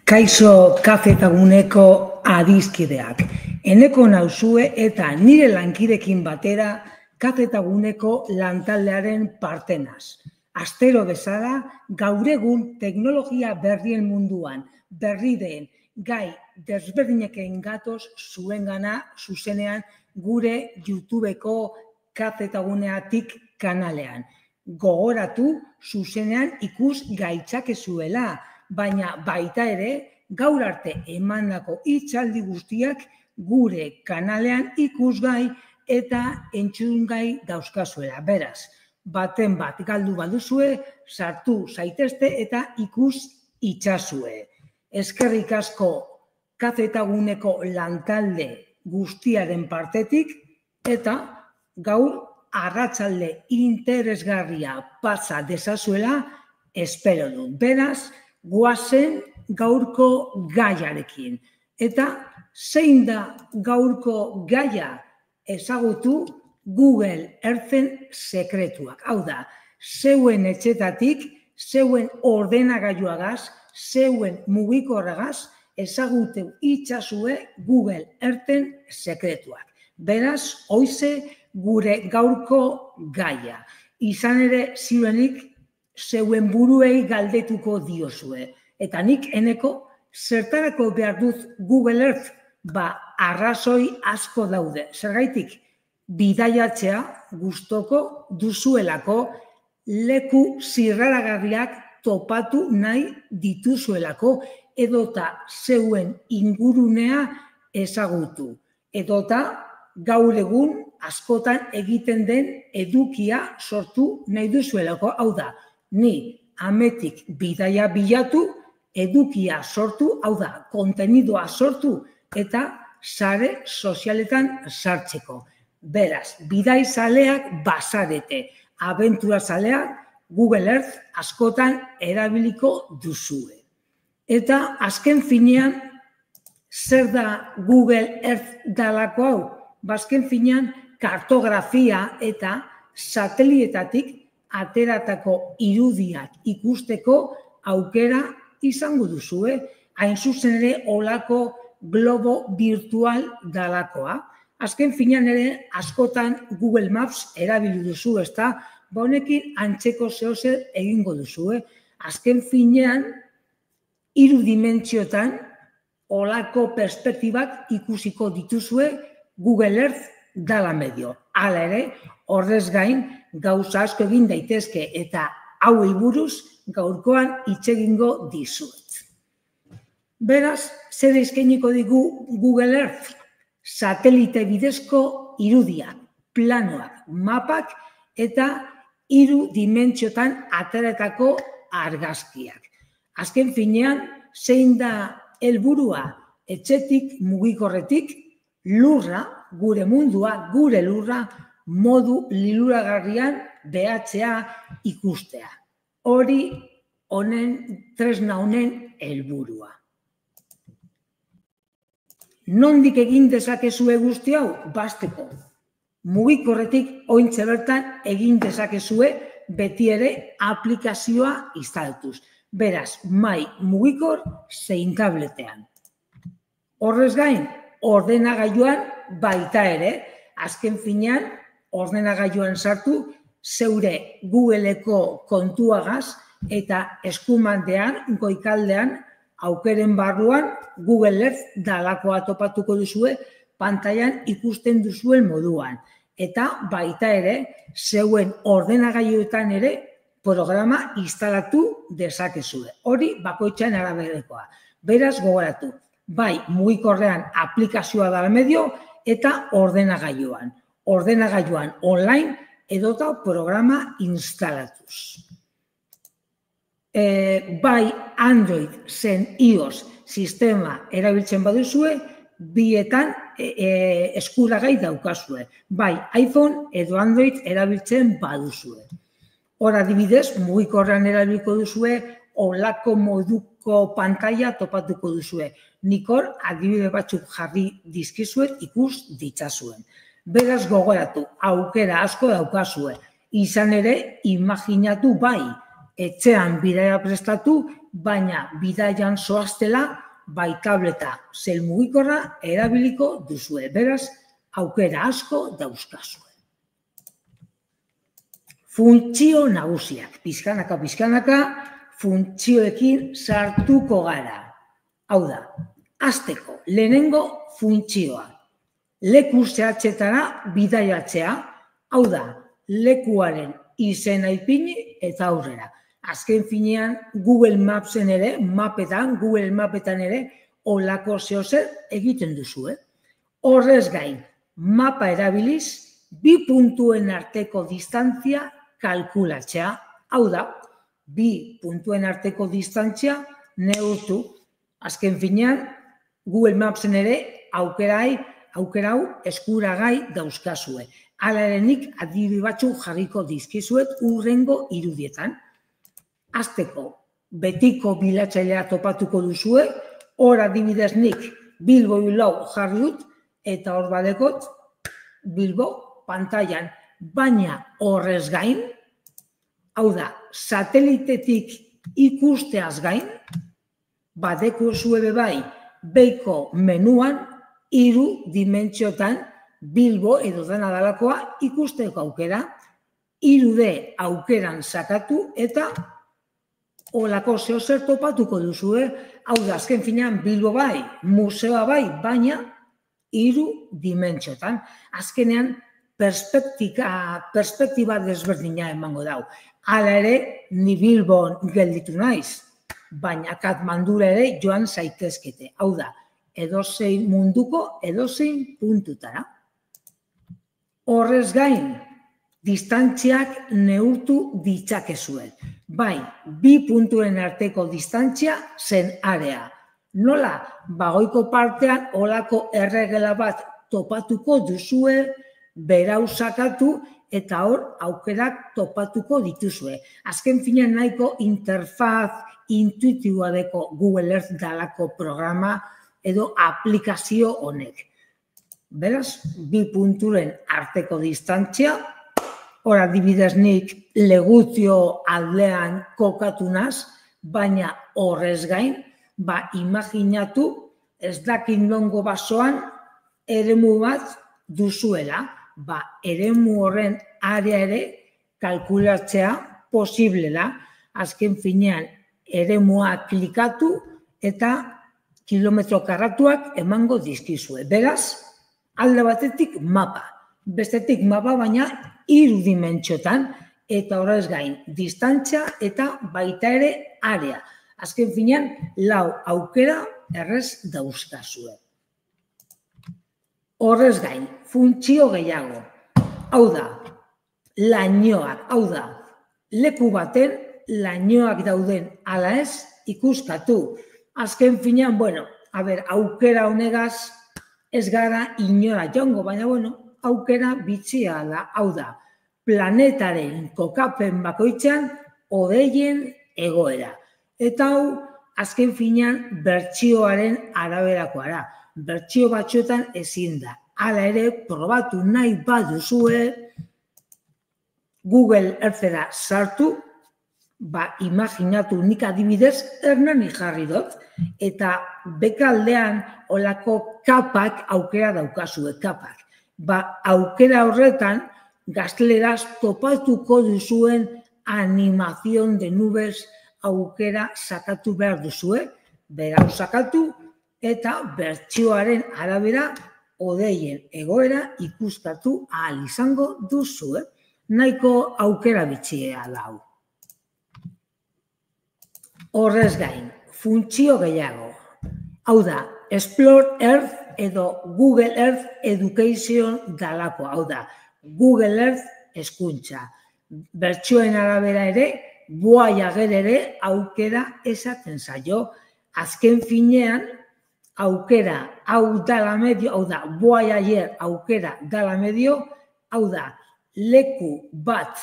Kaixo kafetaguneko adiskideak. Eneko nauzue eta nire lankidekin batera kafetaguneko lantaldearen partenaz. Astero bezala, gaur egun teknologia berrien munduan, berri den gai desberdineken gatoz zuengana zuzenean gure YouTubeko kafetaguneatik kanalean. Gogoratu zuzenean ikus gaitzakezuela, baina baita ere, gaur arte emandako hitzaldi guztiak gure kanalean ikusgai eta entzungai dauzkazuela. Beraz, baten bat galdu baduzue, sartu zaitezte eta ikus itzazue. Eskerrik asko kafetaguneko lantalde guztiaren partetik eta gaur arratsalde interesgarria pasa dezazuela espero dut. Beraz, goazen gaurko gaiarekin. Eta zein da gaurko gaia ezagutu Google Earthen sekretuak. Hau da, zeuen etxetatik, zeuen ordenagailuagaz, zeuen mugikorragaz ezagutu itzazue Google Earthen sekretuak. Beraz, hoize gure gaurko gaia. Izan ere ziuenik zeuen buruei galdetuko diozue. Eta nik eneko zertarako behar dut Google Earth? Arrazoi asko daude. Zergaitik, bidaiatzea gustoko duzuelako, leku zirraragarriak topatu nahi dituzuelako, edota zeuen ingurunea ezagutu. Edota gaur egun askotan egiten den edukia sortu nahi duzuelako. Hau da, ni ametik bidaia bilatu, edukia sortu, hau da, kontenidoa sortu eta sare sozialetan sartzeko. Beraz, bidaizaleak bazarete, abenturazaleak Google Earth askotan erabiliko duzue. Eta azken finean, zer da Google Earth dalako hau? Azken finean, kartografia eta satelietatik ateratako irudiak ikusteko aukera izango duzue, hain zuzen ere olako globo virtual dalakoa. Azken finean ere askotan Google Maps erabili duzu, ezta? Honekin antzeko zehozer egingo duzue. Azken finean, 3 dimentsiotan olako perspektibak ikusiko dituzue Google Earth dala medio. Hala ere, horrez gain, gauza asko egin daitezke eta hauei buruz gaurkoan hitz egingo dizuet. Beraz, zer eskainiko digu Google Earth? Satelite bidezko irudiak, planoak, mapak eta 3 dimentsiotan ateratako argazkiak. Azken finean, zein da helburua? Etxetik, mugikorretik, lurra, gure mundua, gure lurra, modu liluragarrian behatzea ikustea. Hori tresna honen helburua. Nondik egin dezakezue guzti hau? Basteko. Mugikorretik oraintxe bertan egin dezakezue beti ere aplikazioa instalatuz. Beraz, mai mugikor zein tabletean. Horrez gain, ordenagailuan baita ere, azken finean, ordenagailuan sartu, zeure Googleeko kontuagaz eta eskumantean, goikaldean, aukeren barruan, Google Earth dalakoa topatuko duzue, pantailan ikusten duzuen moduan. Eta baita ere, zeuen ordenagailuetan ere, programa instalatu dezakezue. Hori bakoitzaren araberakoa. Beraz, gogoratu. Bai, mugikorrean aplikazioa dala medio eta ordenagailuan. Ordenagailuan online edota programa instalatuz. Bai Android zen iOS sistema erabiltzen baduzue, bietan eskuragai daukazue. Bai iPhone edo Android erabiltzen baduzue. Hor adibidez, mugikorrean erabiliko duzue, olako moduko pantaila topatuko duzue. Nik hor adibide batzuk jarri dizkizuet ikus ditzazuen. Beraz gogoratu, aukera asko daukazue. Izan ere, imaginatu bai, etxean bidaia prestatu, baina bidaian zoaztela, bai tableta zein mugikorra erabiliko duzue. Beraz, aukera asko dauzkazue. Funtzio nagusiak. Pizkanaka, funtzioekin sartuko gara. Hau da, hasteko, lehenengo funtzioa. Leku zehatzetara bidaiatzea, hau da, lekuaren izena ipini eta aurrera. Azken finean, Google Mapsen ere, Google Mapetan ere, olako zehozer egiten duzu. Horrez gain, mapa erabiliz, 2 puntuen arteko distantzia kalkulatzea. Hau da, 2 puntuen arteko distantzia neurtu. Azken finean, Google Mapsen ere aukera hau eskuragai dauzkazue. Hala ere nik adibide batzuk jarriko dizkizuet hurrengo irudietan. Hasteko, betiko bilatzailea topatuko duzue, hor adibidez nik Bilbo jarri dut, eta hor badekot Bilbo pantailan. Baina horrez gain, hau da, satelitetik ikusteaz gain, badeko zuebe bai, beiko menuan, 3 dimentsiotan Bilbo edo dena dalakoa ikusteko aukera, 3D aukeran sakatu eta olako zehozer topatuko duzue. Hau da, azken finean Bilbo bai, museoa bai, baina 3 dimentsiotan. Azkenean, perspektiba desberdina emango dau. Hala ere, ni Bilbon gelditu naiz, baina Katmandura ere joan zaitezkete. Hau da, edozein munduko, edozein puntutara. Horrez gain, distantziak neurtu ditzakezue. Bai, 2 puntuen arteko distantzia zen area. Nola, bagoiko partean olako erregela bat topatuko duzue, berau sakatu eta hor aukerak topatuko dituzue. Azken finean nahiko interfaz intuitiboa deko Google Earth dalako programa edo aplikazio honek. Beraz, 2 punturen arteko distantzia, hor adibidez nik Legutio aldean kokatu naz, baina horrez gain, imaginatu ez dakin nongo basoan eremu bat duzuela, eremu horren area ere kalkulatzea posiblela, azken finean eremua klikatu eta kilometro karratuak emango dizkizue. Beraz, alde batetik mapa, bestetik mapa baina 3 dimentsiotan, eta horrez gain distantzia eta baita ere area. Azken finean, 4 aukera errez dauzkazue. Horrez gain, funtzio gehiago. Hau da, lainoak, hau da, leku baten lainoak dauden ala ez ikuskatu. Azken finean, aukera honegaz ez gara inora joango, baina aukera bitxia da, hau da, planetaren kokapen bakoitzean hodeien egoera. Eta hau, azken finean, bertsioaren araberakoa da. Bertsio batzuetan ezin da. Hala ere, probatu nahi baduzue, Google Earthera sartu, imaginatu nik adibidez, Hernani jarri dut, eta bekaldean olako kapak aukera daukazue, kapak. Aukera horretan, gazteleraz topatuko duzuen animazion de nubes aukera sakatu behar duzue, berau sakatu, eta bertsioaren arabera hodeien egoera ikuskatu ahal izango duzue. Nahiko aukera bitxia da hau. Horrez gain, funtzio gehiago. Hau da, Explore Earth edo Google Earth Education dalako. Hau da, Google Earth hezkuntza. Bertsioen arabera ere, Voyager ere aukera esaten zaio. Azken finean, aukera hau dala medio, hau da, Voyager aukera dala medio, hau da, leku bat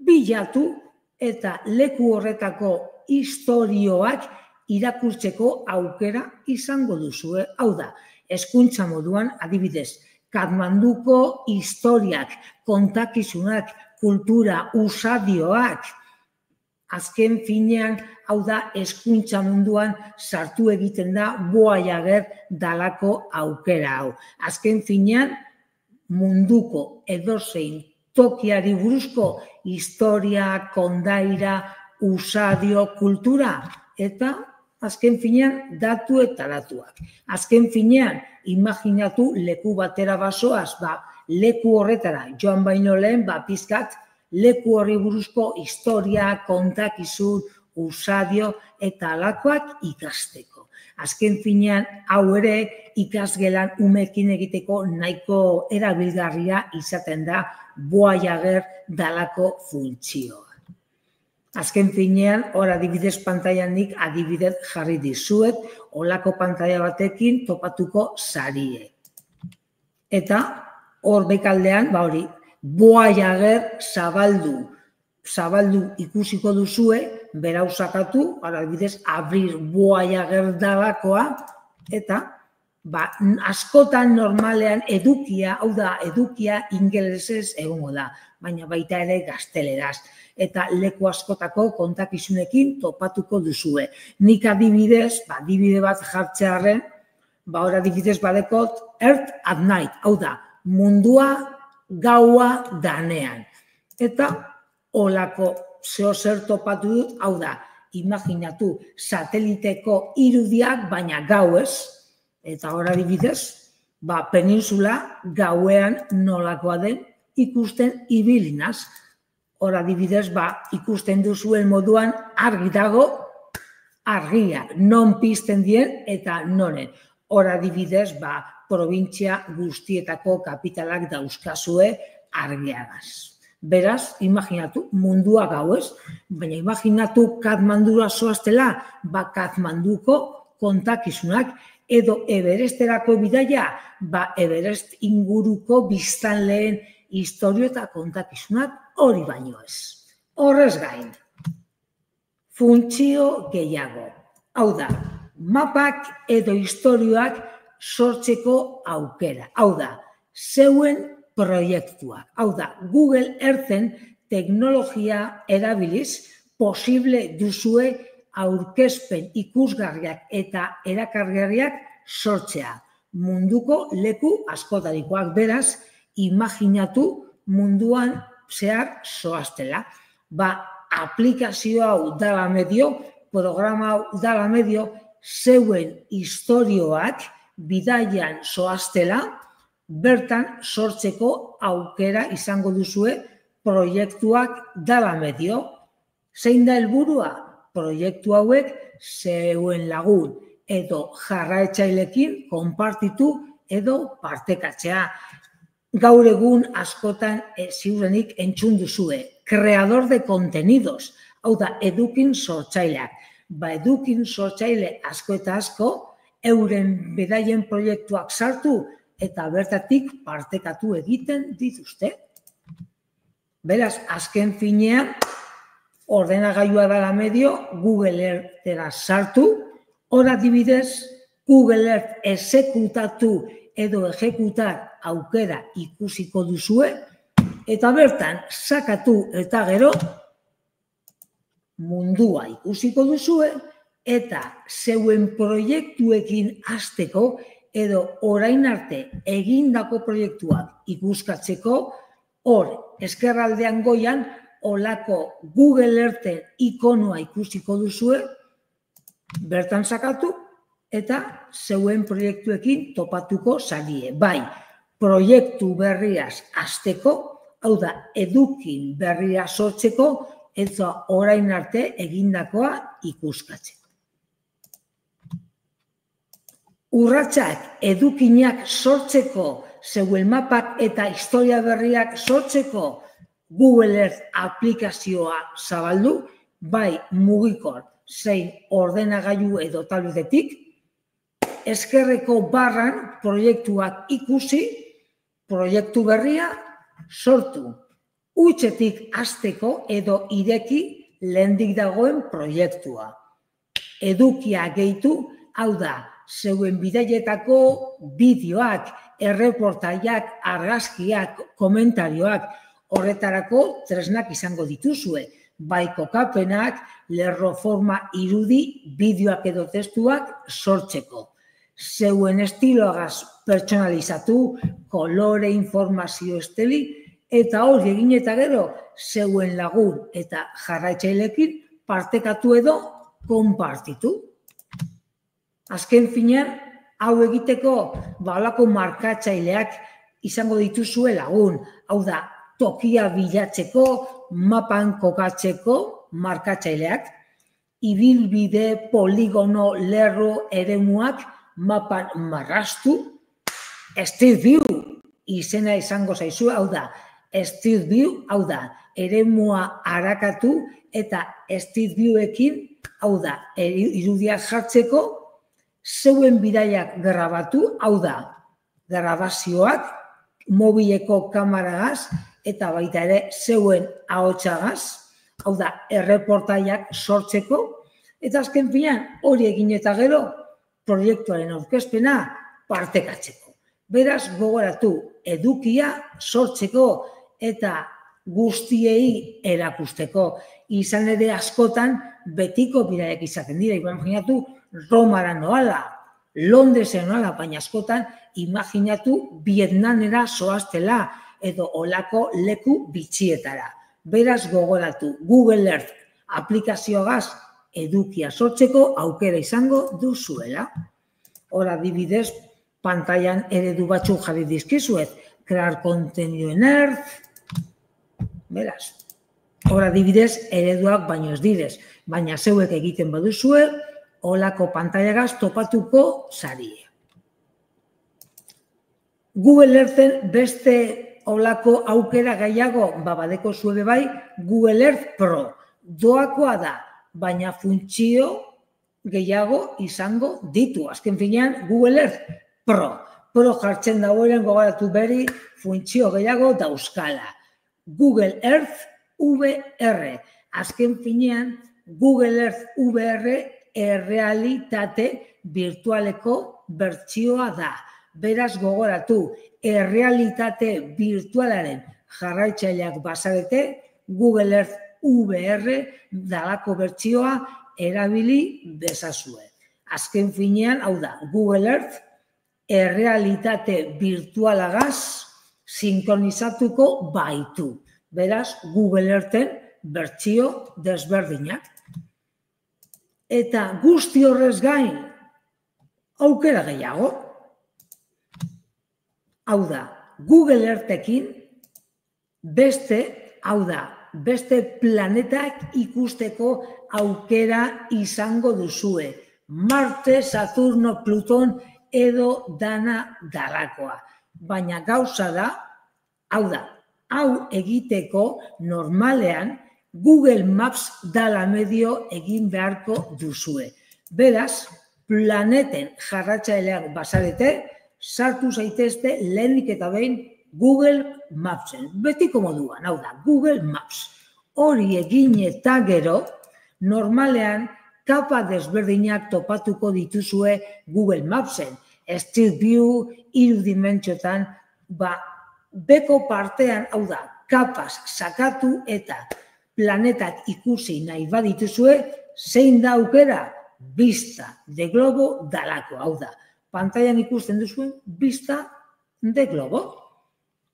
bilatu eta leku horretako istorioak irakurtzeko aukera izango duzue. Hau da, hezkuntza moduan adibidez, Katmanduko historiak, kontakizunak, kultura, usadioak, azken finean, hau da, hezkuntza munduan sartu egiten da Voyager dalako aukera hau. Azken finean, munduko edozein tokiari buruzko historia, kondaira, usadio, kultura, eta azken finean datu eta datuak. Azken finean, imaginatu leku batera basoaz, leku horretara joan baino lehen, pizkat, leku horri buruzko historia, kontakizun, usadio eta alakoak ikasteko. Azken finean, hau ere ikasgelan umekin egiteko nahiko erabilgarria izaten da Voyager dalako funtzioa. Azken finean, hor adibidez pantailan nik adibidez jarri dizuet, holako pantaila batekin topatuko sarie. Eta hor bekaldean, hori, Voyager zabaldu ikusiko duzue, berau sakatu, adibidez, abrir Voyager dalakoa, eta askotan normalean edukia, hau da, edukia ingelesez egongo da, baina baita ere gazteleraz. Eta leku askotako kontakizunekin topatuko duzue. Nik adibidez, adibide bat jartzearen, hor adibidez badekot, Earth at Night, hau da, mundua gaua danean. Eta holako zeozer topatu dut, hau da, imaginatu sateliteko irudiak, baina gauez, eta hor adibidez, peninsula gauean nolakoa den ikusten ibilinaz. Hor adibidez, ikusten duzuen moduan argi dago, argiak, non pizten dien eta noren. Hor adibidez, probintzia guztietako kapitalak dauzkazue argiagaz. Beraz, imaginatu, mundua gauez, baina imaginatu Katmandura zoaztela, Katmanduko kontakizunak, edo Everesterako bidaia, Everest inguruko biztanleen historio eta kontakizunak hori baino ez. Horrez gain, funtzio gehiago. Hau da, mapak edo historioak sortzeko aukera. Hau da, zeuen proiektuak. Hau da, Google Earthen teknologia erabiliz posible duzue aurkezpen ikusgarriak eta erakargarriak sortzea. Munduko leku askotarikoak, beraz, imaginatu munduan zehar zoaztela. Aplikazio hau dala medio, programa hau dala medio, zeuen historioak bidaian zoaztela, bertan sortzeko aukera izango duzue proiektuak dala medio. Zein da helburua? Proiektu hauek zeuen lagun edo jarraitzailekin konpartitu edo partekatzea. Gaur egun askotan ziurrenik entzun duzue. Kreador de contenidos, hau da, edukin sortzaileak. Edukin sortzaile asko eta asko, euren bedaien proiektuak sartu eta bertatik partekatu egiten dituzte. Beraz, azken finean, ordenagailua dela medio, Google Earthera sartu, hor adibidez, Google Earth exekutatu edo ejekutar aukera ikusiko duzue, eta bertan sakatu eta gero mundua ikusiko duzue, eta zeuen proiektuekin hasteko edo orain arte egindako proiektuak ikuskatzeko, hor ezkerraldean goian olako Google Earthen ikonoa ikusiko duzue, bertan sakatu eta zeuen proiektuekin topatuko zarie. Bai, proiektu berriaz hasteko, hau da, edukin berria sortzeko, eta orain arte egindakoa ikuskatzeko. Urratsak edukinak sortzeko, zeuen mapak eta historia berriak sortzeko Google Earth aplikazioa zabaldu, bai mugikor zein ordenagailu edo tabletetik, ezkerreko barran proiektuak ikusi, proiektu berria sortu. Hutsetik hasteko edo ireki lehendik dagoen proiektua. Edukia gehitu, hau da, zeuen bidaietako bideoak, erreportaiak, argazkiak, komentarioak, horretarako tresnak izango dituzue. bai kokapenak, lerro forma irudi, bideoak edo testuak sortzeko. Zeuen estiloagaz pertsonalizatu, kolore, informazio esteli, eta hori egin eta gero, zeuen lagun eta jarraitzaileekin partekatu edo konpartitu. Azken finean, hau egiteko balako markatzaileak izango dituzue lagun. Hau da, tokia bilatzeko, mapan kokatzeko markatzaileak, ibilbide, poligono, lerro, eremuak mapan marraztu, Street View izena izango zaizu, hau da, Street View, hau da, eremua arakatu eta Street Viewekin, hau da, irudiak jartzeko, zeuen bidaiak grabatu, hau da, grabazioak, mobileko kamaragaz, eta baita ere zeuen ahotsagaz, hau da, erreportaiak sortzeko, eta azken finean hori egin eta gero, proiektuaren aurkezpena partekatzeko. Beraz, gogoratu, edukia sortzeko eta guztiei erakusteko. Izan ere askotan betiko bidaiak izaten dira. Imaginatu Romara noala, Londresen noala, baina askotan imaginatu Vietnamera zoaztela edo olako leku bitxietara. Beraz, gogoratu, Google Earth aplikazioagaz edukia sortzeko aukera izango duzuela. Hor adibidez, pantailan eredu batzuk jarri dizkizuet, crear contenido en Earth, beraz. Hor adibidez, ereduak baino ez direz, baina zeuek egiten baduzue, holako pantailagaz topatuko zarie. Google Earthen beste holako aukera gehiago, badeko zuebe bai, Google Earth Pro. Doakoa da, baina funtzio gehiago izango ditu. Azken finean, Google Earth Pro. Pro jartzen dagoen gogoratu beri funtzio gehiago dauzkala. Google Earth VR. Azken finean, Google Earth VR errealitate virtualeko bertsioa da. Beraz gogoratu, errealitate virtualaren jarraitzaileak bazarete, Google Earth VR dalako bertsioa erabili dezazue. Azken finean, hau da, Google Earth errealitate virtualagaz sinkronizatuko baitu. Beraz, Google Earthen bertsio desberdinak. Eta guzti horrez gain, aukera gehiago. Hau da, Google Earthekin beste planetak ikusteko aukera izango duzue. Marte, Saturno, Pluton edo dana dalakoa. Baina gauza da, hau egiteko normalean Google Maps dala medio egin beharko duzue. Beraz, planeten jarratzaileak bazarete, sartu zaitezte lehenik eta behin Google Mapsen. Betiko moduan, hau da, Google Maps. Hori egin eta gero, normalean, kapa desberdinak topatuko dituzue Google Mapsen. Street View, irudimentxotan, beko partean, hau da, kapaz sakatu eta planetak ikusi nahi badituzue, zein da aukera? Vista de globo dalako, hau da. Pantailan ikusten duzuen, vista de globo.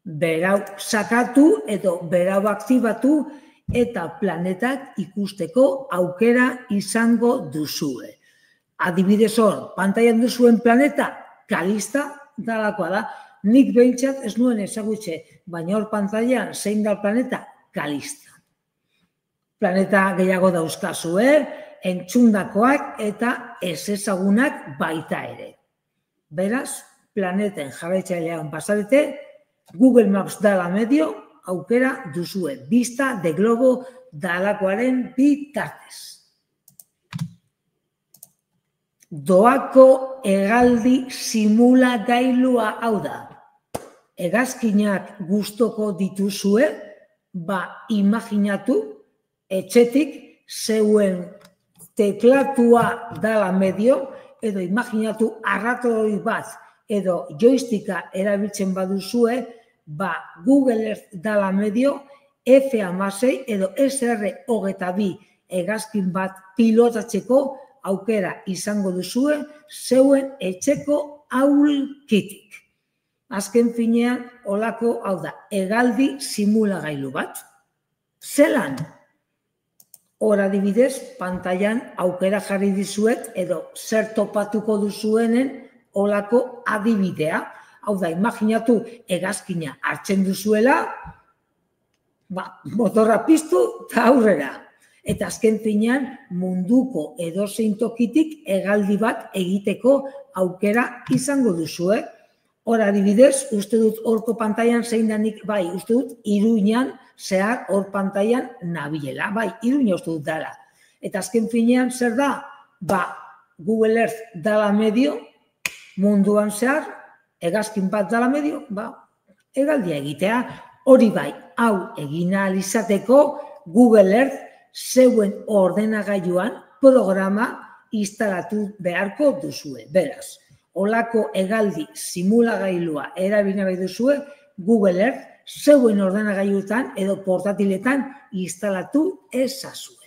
Berau sakatu edo berau aktibatu eta planetak ikusteko aukera izango duzue. Adibidez hor, pantailan duzuen planeta, Kalista dalakoa da. Nik behintzat ez nuen ezagutze, baina hor pantailan zein da planeta, Kalista. Planeta gehiago dauzkazue, entzundakoak eta ezezagunak baita ere. Beraz, planeten jarraitzailean pasarete, Google Maps dala medio, aukera duzue, vista de globo dalakoaren bitartez. Doako hegaldi simulagailua hau da. Hegazkinak gustoko dituzue, imaginatu, etxetik zeuen teklatua dala medio, edo imaginatu arratroi bat, edo joysticka erabiltzen baduzue, Google Earth dala medio, F-16 edo SR-22 hegazkin bat pilotatzeko aukera izango duzue zeuen etxeko aulkitik. Azken finean, olako, hau da, hegaldi simulagailu bat. Zelan? Hor adibidez, pantailan aukera jarri dizuet edo zer topatuko duzuenen olako adibidea. Hau da, imaginatu hegazkina hartzen duzuela, motorra piztu eta aurrera. Eta azken finean munduko edozein tokitik hegaldi bat egiteko aukera izango duzue. Hor adibidez, uste dut horko pantailan zein danik, bai, uste dut Iruñan zehar hor pantailan nabilela, bai, Iruña uste dut dara. Eta azken finean zer da? Google Earth dala medio, munduan zehar, hegazkin bat dala medio, hegaldia egitea. Hori bai, hau egin ahal izateko Google Earth zeuen ordenagailuan programa instalatu beharko duzue. Beraz, olako hegaldi simulagailua erabili nahi duzue, Google Earth zeuen ordenagailuetan edo portatiletan instalatu ezazue.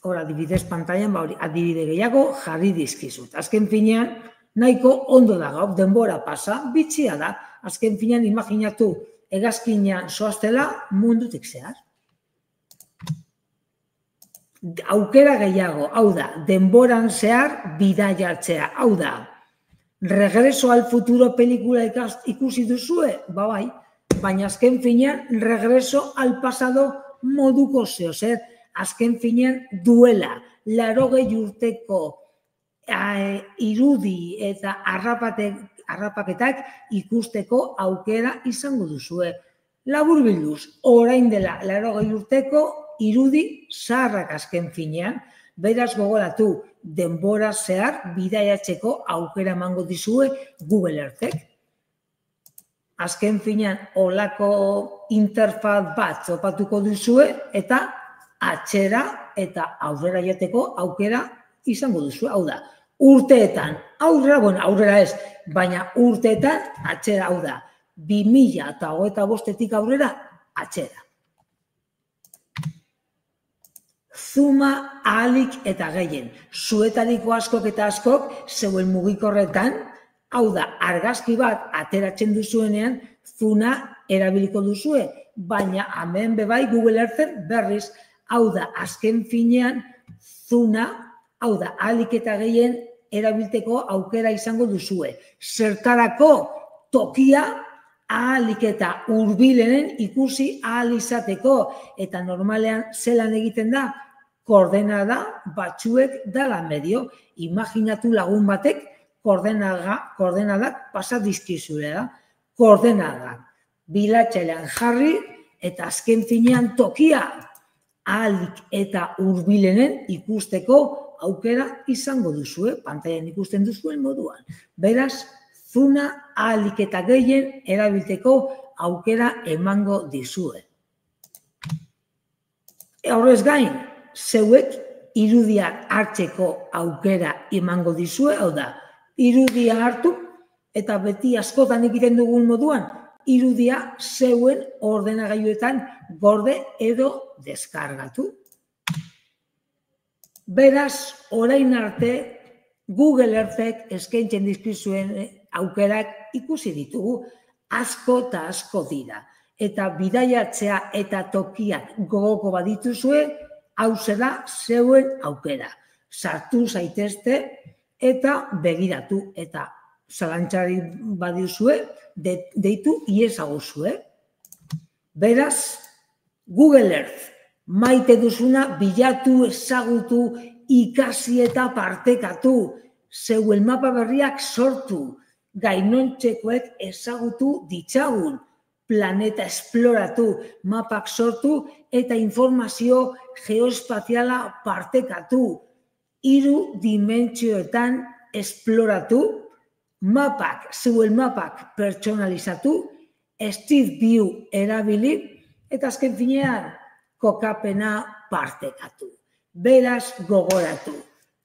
Hor adibidez pantailan, adibide gehiago jarri dizkizut. Azken finean, nahiko ondo da gaur, denbora pasa, bitxia da. Azken finean, imaginatu hegazkina zoaztela mundutik zehar. Aukera gehiago, hau da, denboran zehar bidaia hartzea, hau da, Regreso al futuro pelikula ikusi duzue, bai, baina azken finean Regreso al pasado moduko zeozer, azken finean duela, 80 urteko irudi eta harrapaketak ikusteko aukera izango duzue. Laburbilduz, orain dela 80 urteko irudi zaharrak azken finean, beraz gogoratu, denbora zehar bidaiatzeko aukera emango dizue Google Earthek. Azken finean, olako interfaz bat topatuko duzue eta atzera eta aurrera jateko aukera izango duzue. Hau da, urteetan, aurrera ez, baina urteetan atzera, hau da, 2025-etik aurrera atzera. Zuma ahalik eta gehien. Zuetariko askok eta askok zeuen mugikorretan, hau da, argazki bat ateratzen duzuenean, zuna erabiliko duzue, baina hemen bebai Google Earthen berriz, hau da, azken finean, zuna, hau da, ahalik eta gehien erabilteko aukera izango duzue. Zertarako tokia ahalik eta hurbilenen ikusi ahal izateko, eta normalean zelan egiten da, koordenada batzuek dala medio. Imaginatu lagun batek koordenadak pasa dizkizulea. Koordenadak bilatzailean jarri eta azken finean tokia ahalik eta hurbilenen ikusteko aukera izango duzue, pantailan ikusten duzuen moduan. Beraz, zuna ahalik eta gehien erabilteko aukera emango dizue. Horrez gain, zeuek irudia hartzeko aukera emango dizue, hau da, irudia hartu eta beti askotan egiten dugun moduan, irudia zeuen ordenagailuetan gorde edo deskargatu. Beraz, orain arte, Google Earthek eskaintzen dizkizuen aukerak ikusi ditugu, asko eta asko dira. Eta bidaiatzea eta tokiak gogoko badituzue, hau zera zeuen aukera. Sartu zaitezte eta begiratu. Eta zalantzari badizue, deitu iezaguzue. Beraz, Google Earth, maite duzuna bilatu, ezagutu, ikasi eta partekatu. Zeuen mapa berriak sortu, gainontzekoek ezagutu ditzagun. Planeta esploratu, mapak sortu eta informazio geoespaziala partekatu. 3 dimentsioetan esploratu, zeuen mapak pertsonalizatu, Street View erabili eta azken finean kokapena partekatu. Beraz gogoratu,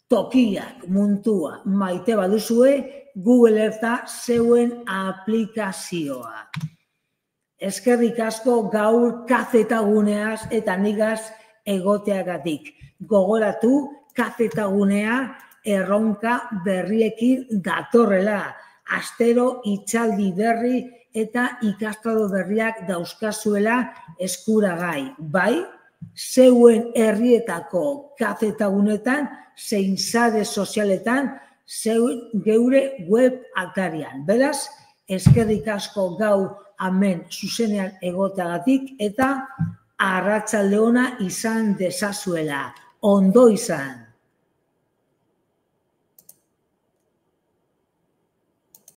tokiak, muntua, maite baduzue, Google Eartha zeuen aplikazioa. eskerrik asko gaur kazetaguneaz eta nigaz egoteagatik. Gogoratu, kazetagunea erronka berriekin datorrela. Astero hitzaldi berri eta ikastaro berriak dauzkazuela eskuragai. Bai, zeuen herrietako kazetagunetan, zein sare sozialetan, geure web atarian. Beraz, eskerrik asko gaur hemen zuzenean egoteagatik eta arratsalde ona izan dezazuela. Ondo izan.